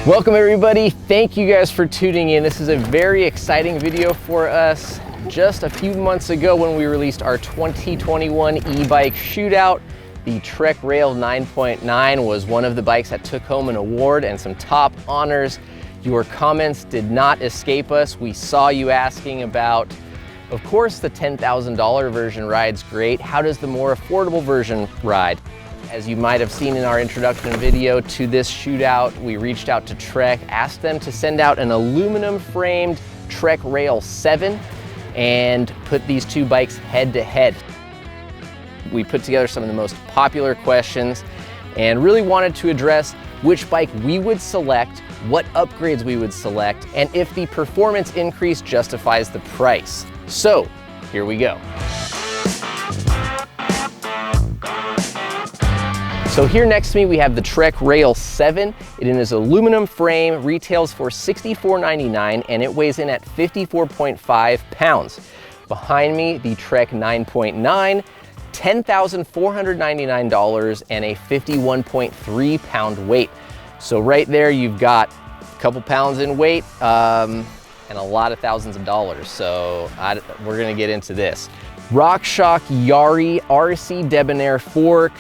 Welcome everybody, thank you guys for tuning in. This is a very exciting video for us. Just a few months ago when we released our 2021 e-bike shootout, the Trek Rail 9.9 was one of the bikes that took home an award and some top honors. Your comments did not escape us. We saw you asking about, of course, the $10,000 version rides great. How does the more affordable version ride? As you might have seen in our introduction video to this shootout, we reached out to Trek, asked them to send out an aluminum framed Trek Rail 7 and put these two bikes head to head. We put together some of the most popular questions and really wanted to address which bike we would select, what upgrades we would select, and if the performance increase justifies the price. So here we go. So here next to me, we have the Trek Rail 7. It is aluminum frame, retails for $64.99, and it weighs in at 54.5 pounds. Behind me, the Trek 9.9, $10,499 and a 51.3 pound weight. So right there, you've got a couple pounds in weight and a lot of thousands of dollars. So we're gonna get into this. RockShox Yari RC Debonair fork,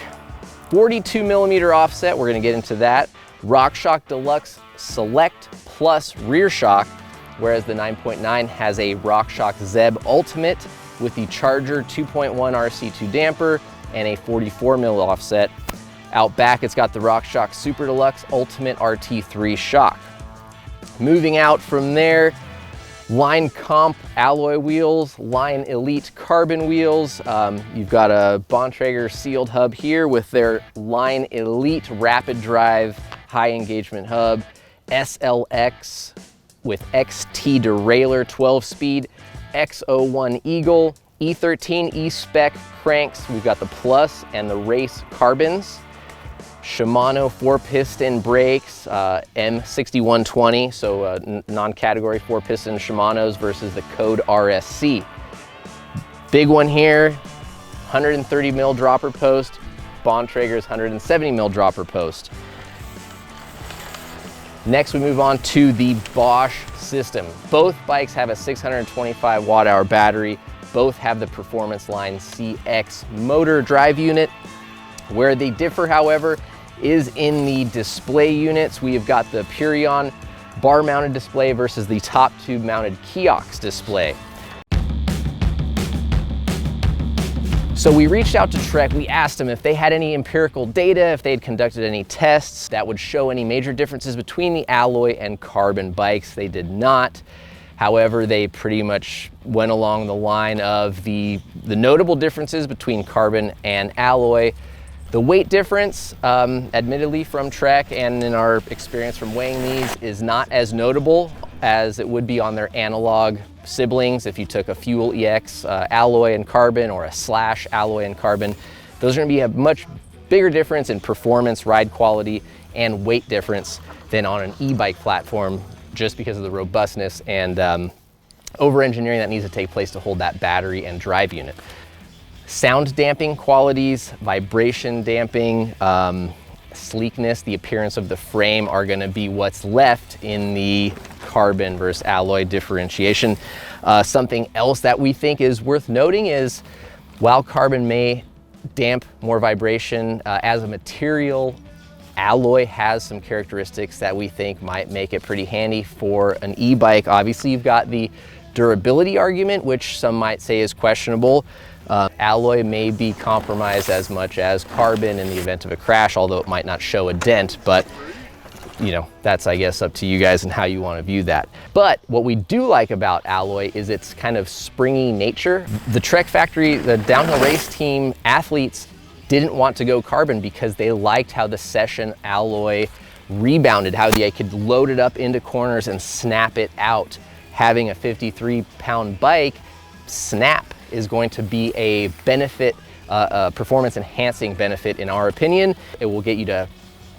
42 millimeter offset, we're gonna get into that. RockShox Deluxe Select Plus rear shock, whereas the 9.9 has a RockShox Zeb Ultimate with the Charger 2.1 RC2 damper and a 44 mil offset. Out back, it's got the RockShox Super Deluxe Ultimate RT3 shock. Moving out from there, Line Comp alloy wheels, Line Elite carbon wheels. You've got a Bontrager sealed hub here with their Line Elite rapid drive high engagement hub, SLX with XT derailleur 12 speed, X01 Eagle, E13 E-Spec cranks. We've got the Plus and the Race carbons. Shimano 4-piston brakes, M6120, so non-category 4-piston Shimanos versus the Code RSC. Big one here, 130 mil dropper post, Bontrager's 170 mil dropper post. Next we move on to the Bosch system. Both bikes have a 625 watt-hour battery. Both have the Performance Line CX motor drive unit. Where they differ, however, is in the display units. We have got the Purion bar mounted display versus the top tube mounted Kiox display. So we reached out to Trek, we asked them if they had any empirical data, if they had conducted any tests that would show any major differences between the alloy and carbon bikes. They did not. However, they pretty much went along the line of the notable differences between carbon and alloy. The weight difference, admittedly from Trek and in our experience from weighing these, is not as notable as it would be on their analog siblings. If you took a Fuel EX alloy and carbon or a Slash alloy and carbon, those are gonna be a much bigger difference in performance, ride quality, and weight difference than on an e-bike platform, just because of the robustness and over-engineering that needs to take place to hold that battery and drive unit. Sound damping qualities, vibration damping, sleekness, the appearance of the frame are gonna be what's left in the carbon versus alloy differentiation. Something else that we think is worth noting is while carbon may damp more vibration as a material, alloy has some characteristics that we think might make it pretty handy for an e-bike. Obviously, you've got the durability argument, which some might say is questionable. Alloy may be compromised as much as carbon in the event of a crash, although it might not show a dent, but you know, that's, I guess, up to you guys and how you want to view that. But what we do like about alloy is its kind of springy nature. The Trek factory, the downhill race team athletes didn't want to go carbon because they liked how the Session alloy rebounded, how they could load it up into corners and snap it out. Having a 53-pound bike, snap is going to be a benefit, performance enhancing benefit in our opinion. It will get you to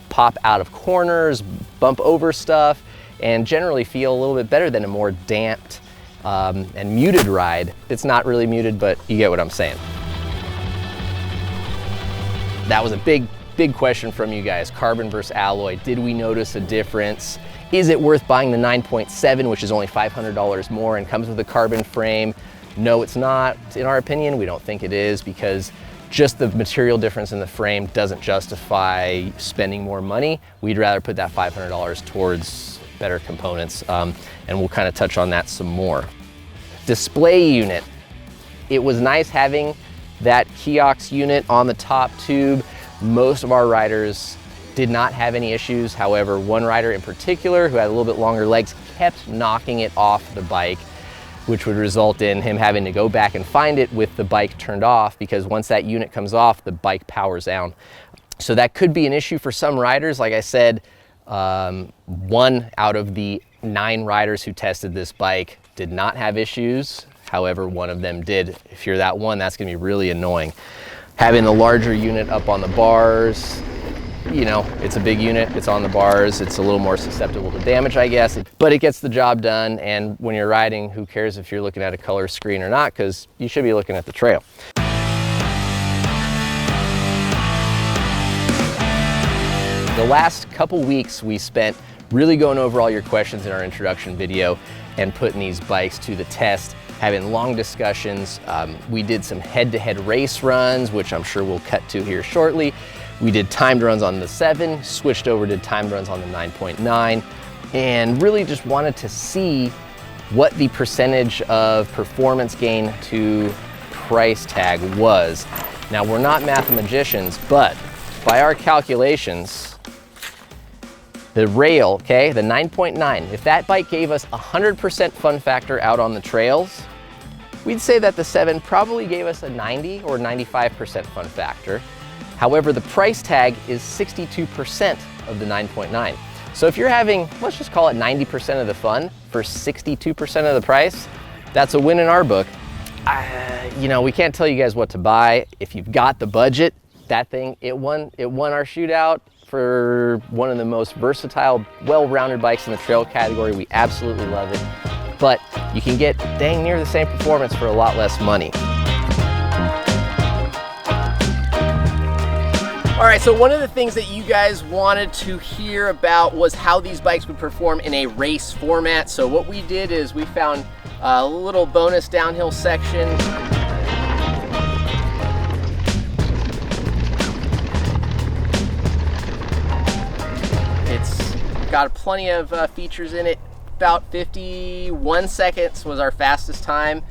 pop out of corners, bump over stuff, and generally feel a little bit better than a more damped and muted ride. It's not really muted, but you get what I'm saying. That was a big big question from you guys, carbon versus alloy. Did we notice a difference? Is it worth buying the 9.7, which is only $500 more and comes with a carbon frame? No, it's not. In our opinion, we don't think it is, because just the material difference in the frame doesn't justify spending more money. We'd rather put that $500 towards better components, and we'll kind of touch on that some more. Display unit. It was nice having that Kiox unit on the top tube. Most of our riders did not have any issues. However, one rider in particular who had a little bit longer legs kept knocking it off the bike, which would result in him having to go back and find it with the bike turned off, because once that unit comes off, the bike powers down. So that could be an issue for some riders. Like I said, 1 out of the 9 riders who tested this bike did not have issues. However, one of them did. If you're that one, that's gonna be really annoying. Having the larger unit up on the bars, you know, it's a big unit, it's on the bars, it's a little more susceptible to damage, I guess, but it gets the job done. And when you're riding, who cares if you're looking at a color screen or not, because you should be looking at the trail. The last couple weeks we spent really going over all your questions in our introduction video and putting these bikes to the test, having long discussions. We did some head-to-head race runs, which I'm sure we'll cut to here shortly. We did timed runs on the 7, switched over to timed runs on the 9.9, and really just wanted to see what the percentage of performance gain to price tag was. Now, we're not mathematicians, but by our calculations, the rail, okay, the 9.9, if that bike gave us 100% fun factor out on the trails, we'd say that the 7 probably gave us a 90 or 95% fun factor. However, the price tag is 62% of the 9.9. So if you're having, let's just call it 90% of the fun for 62% of the price, that's a win in our book. You know, we can't tell you guys what to buy. If you've got the budget, that thing, it won our shootout for one of the most versatile, well-rounded bikes in the trail category. We absolutely love it. But you can get dang near the same performance for a lot less money. All right, so one of the things that you guys wanted to hear about was how these bikes would perform in a race format. So what we did is we found a little bonus downhill section. It's got plenty of features in it. About 51 seconds was our fastest time,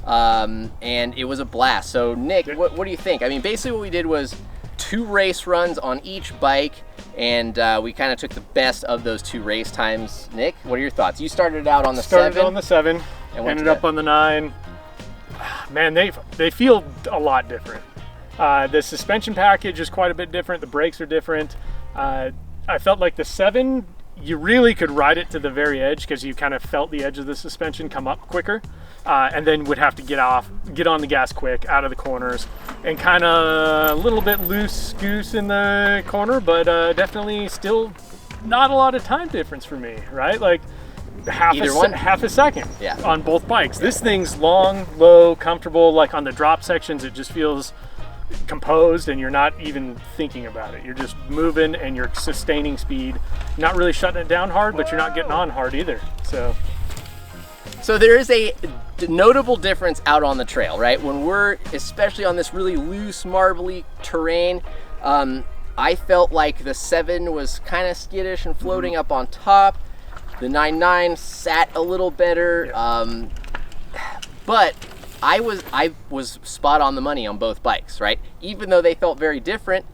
and it was a blast. So Nick, what do you think? I mean, basically what we did was 2 race runs on each bike, and we kind of took the best of those 2 race times. Nick, what are your thoughts? You started out on the 7. Started on the 7, and ended up on the 9. Man, they feel a lot different. The suspension package is quite a bit different. The brakes are different. I felt like the 7, you really could ride it to the very edge because you kind of felt the edge of the suspension come up quicker, and then would have to get on the gas quick out of the corners, and kind of a little bit loose goose in the corner, but definitely still not a lot of time difference for me, right? Like half a second on both bikes. This thing's long, low, comfortable. Like on the drop sections, it just feels composed and you're not even thinking about it. You're just moving and you're sustaining speed. Not really shutting it down hard, but you're not getting on hard either. So there is a notable difference out on the trail, right? When we're, especially on this really loose, marbly terrain, I felt like the 7 was kind of skittish and floating up on top. The 9.9 sat a little better, but I was spot on the money on both bikes, right? Even though they felt very different,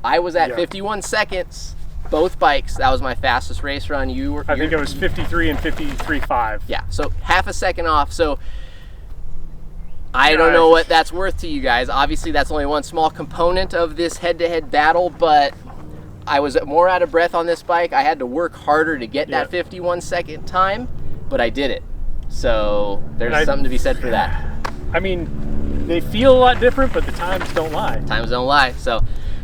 I was at 51 seconds, both bikes. That was my fastest race run. I think it was 53 and 53.5. Yeah, so half a second off. So I don't know what that's worth to you guys. Obviously, that's only one small component of this head-to-head battle, but I was more out of breath on this bike. I had to work harder to get that 51 second time, but I did it. So there's something to be said for that. I mean, they feel a lot different, but the times don't lie. Times don't lie. So,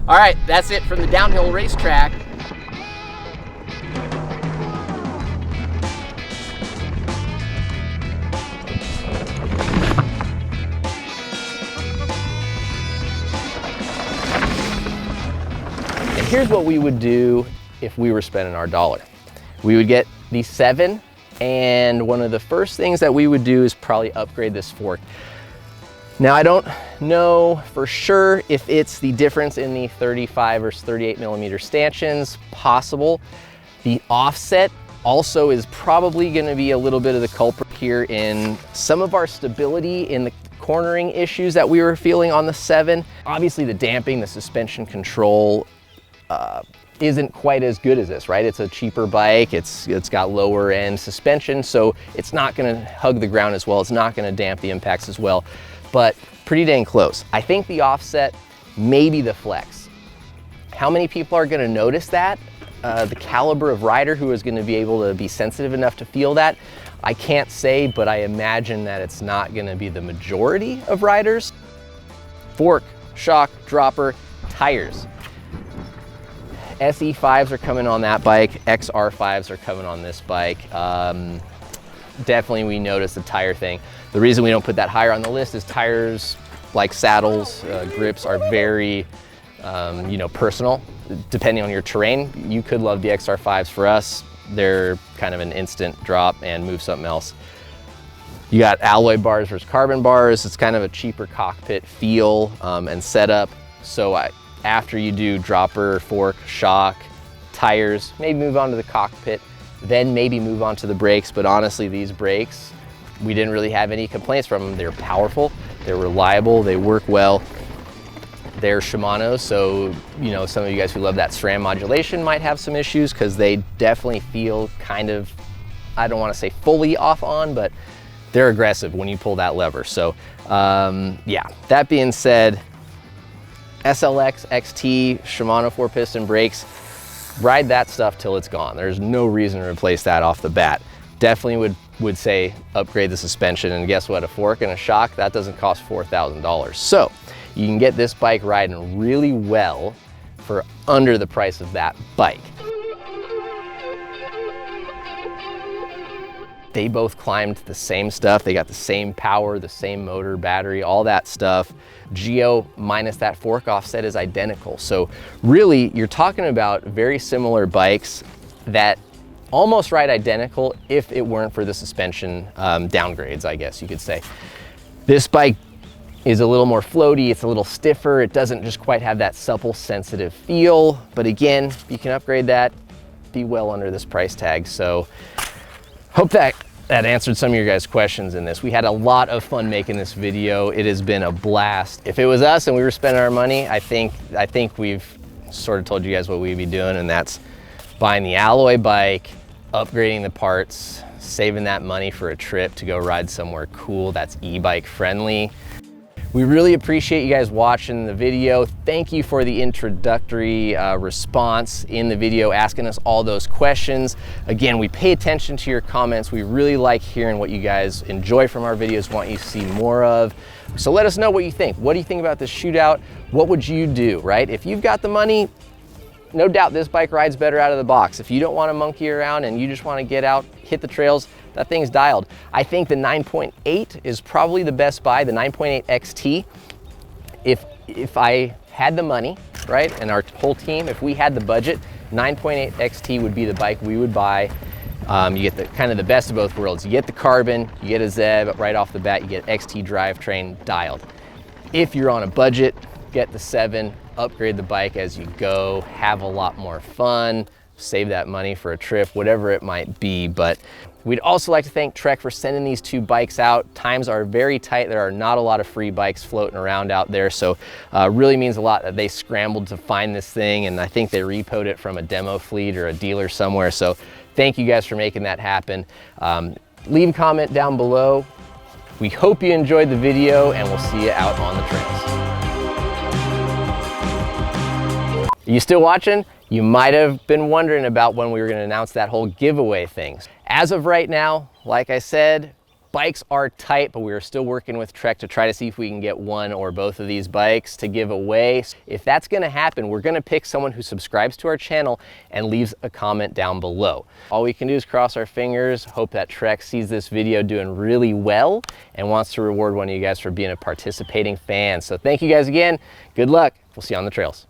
all right, that's it from the downhill racetrack. here's what we would do if we were spending our dollar. We would get the 7, and one of the first things that we would do is probably upgrade this fork. Now, I don't know for sure if it's the difference in the 35 or 38 millimeter stanchions. Possible. The offset also is probably going to be a little bit of the culprit here in some of our stability in the cornering issues that we were feeling on the 7. Obviously the damping, the suspension control isn't quite as good as this, right? It's a cheaper bike, it's got lower end suspension, so it's not gonna hug the ground as well, it's not gonna damp the impacts as well, but pretty dang close. I think the offset, maybe the flex. How many people are gonna notice that? The caliber of rider who is gonna be able to be sensitive enough to feel that, I can't say, but I imagine that it's not gonna be the majority of riders. Fork, shock, dropper, tires. SE5s are coming on that bike, XR5s are coming on this bike. Definitely we noticed the tire thing. The reason we don't put that higher on the list is tires, like saddles, grips, are very you know, personal. Depending on your terrain, you could love the XR5s. For us, they're kind of an instant drop and move something else. You got alloy bars versus carbon bars. It's kind of a cheaper cockpit feel and setup. So after you do dropper, fork, shock, tires, maybe move on to the cockpit, then maybe move on to the brakes. But honestly, these brakes, we didn't really have any complaints from them. They're powerful, they're reliable, they work well. They're Shimano, so you know, some of you guys who love that SRAM modulation might have some issues because they definitely feel kind of, I don't want to say fully off on, but they're aggressive when you pull that lever. So yeah, that being said, SLX, XT, Shimano 4-piston brakes, ride that stuff till it's gone. There's no reason to replace that off the bat. Definitely would say upgrade the suspension, and guess what? A fork and a shock, that doesn't cost $4,000. So you can get this bike riding really well for under the price of that bike. They both climbed the same stuff. They got the same power, the same motor, battery, all that stuff. Geo minus that fork offset is identical. So really, you're talking about very similar bikes that almost ride identical if it weren't for the suspension downgrades, I guess you could say. This bike is a little more floaty, it's a little stiffer, it doesn't just quite have that supple, sensitive feel. But again, if you can upgrade that, be well under this price tag. So hope that answered some of your guys' questions in this. We had a lot of fun making this video. It has been a blast. If it was us and we were spending our money, I think we've sort of told you guys what we'd be doing, and that's buying the alloy bike, upgrading the parts, saving that money for a trip to go ride somewhere cool that's e-bike friendly. We really appreciate you guys watching the video. Thank you for the introductory response in the video, asking us all those questions. Again, we pay attention to your comments. We really like hearing what you guys enjoy from our videos, want you to see more of. So let us know what you think. What do you think about this shootout? What would you do, right? If you've got the money, no doubt this bike rides better out of the box. If you don't want to monkey around and you just want to get out, hit the trails, that thing's dialed. I think the 9.8 is probably the best buy, the 9.8 XT. If I had the money, right, and our whole team, if we had the budget, 9.8 XT would be the bike we would buy. You get the kind of the best of both worlds. You get the carbon, you get a ZEB right off the bat, you get XT drivetrain dialed. If you're on a budget, get the 7, upgrade the bike as you go, have a lot more fun, save that money for a trip, whatever it might be. But we'd also like to thank Trek for sending these 2 bikes out. Times are very tight. There are not a lot of free bikes floating around out there. So really means a lot that they scrambled to find this thing. And I think they repoed it from a demo fleet or a dealer somewhere. So thank you guys for making that happen. Leave a comment down below. We hope you enjoyed the video, and we'll see you out on the trails. Are you still watching? You might have been wondering about when we were going to announce that whole giveaway thing. As of right now, like I said, bikes are tight, but we are still working with Trek to try to see if we can get one or both of these bikes to give away. If that's going to happen, we're going to pick someone who subscribes to our channel and leaves a comment down below. All we can do is cross our fingers, hope that Trek sees this video doing really well and wants to reward one of you guys for being a participating fan. So thank you guys again. Good luck. We'll see you on the trails.